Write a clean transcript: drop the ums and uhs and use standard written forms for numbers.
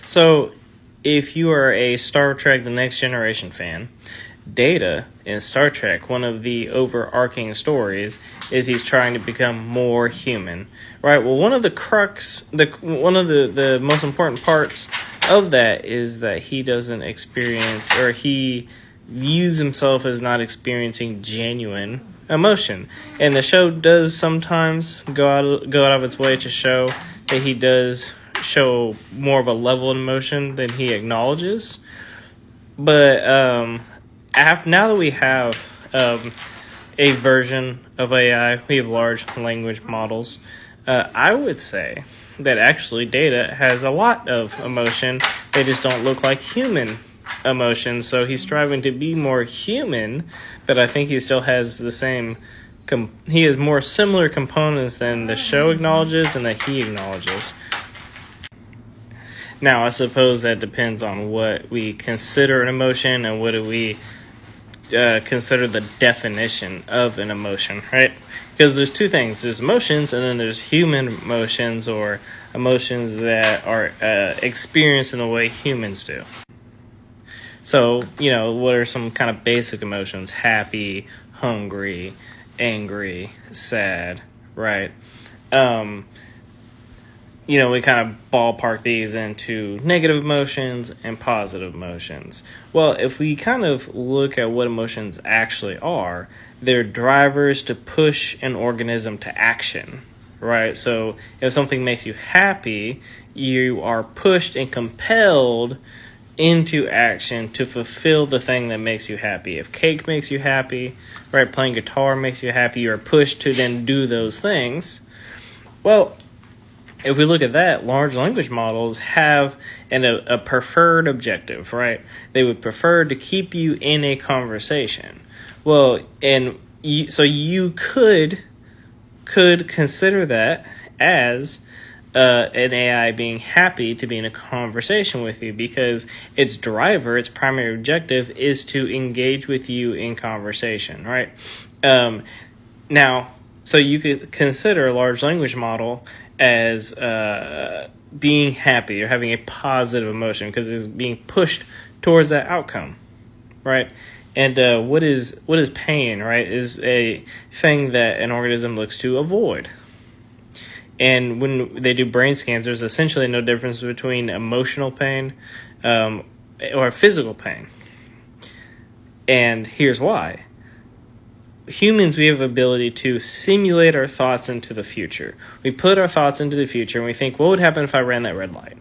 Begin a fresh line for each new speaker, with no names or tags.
So, if you are a Star Trek The Next Generation fan, Data in Star Trek, one of the overarching stories is he's trying to become more human, right? Well, one of the the most important parts of that is that he doesn't experience, or he views himself as not experiencing genuine emotion. And the show does sometimes go out of its way to show that he does show more of a level of emotion than he acknowledges. But now that we have a version of AI, we have large language models, I would say that actually Data has a lot of emotion. They just don't look like human emotions. So he's striving to be more human, but I think he still has the same. He has more similar components than the show acknowledges and that he acknowledges. Now, I suppose that depends on what we consider an emotion and what do we consider the definition of an emotion, right? Because there's two things. There's emotions, and then there's human emotions, or emotions that are experienced in the way humans do. So, what are some kind of basic emotions? Happy, hungry, angry, sad, right? We kind of ballpark these into negative emotions and positive emotions. Well, if we kind of look at what emotions actually are, they're drivers to push an organism to action, right? So if something makes you happy, you are pushed and compelled into action to fulfill the thing that makes you happy. If cake makes you happy, right, playing guitar makes you happy, you are pushed to then do those things. Well, if we look at that, large language models have a preferred objective, right? They would prefer to keep you in a conversation. Well, so you could consider that as an AI being happy to be in a conversation with you, because its primary objective is to engage with you in conversation, right? Now, so you could consider a large language model as being happy or having a positive emotion because it's being pushed towards that outcome, right? And what is pain, right? Is a thing that an organism looks to avoid. And when they do brain scans, there's essentially no difference between emotional pain or physical pain. And here's why. Humans, we have the ability to simulate our thoughts into the future. We put our thoughts into the future and we think, what would happen if I ran that red light?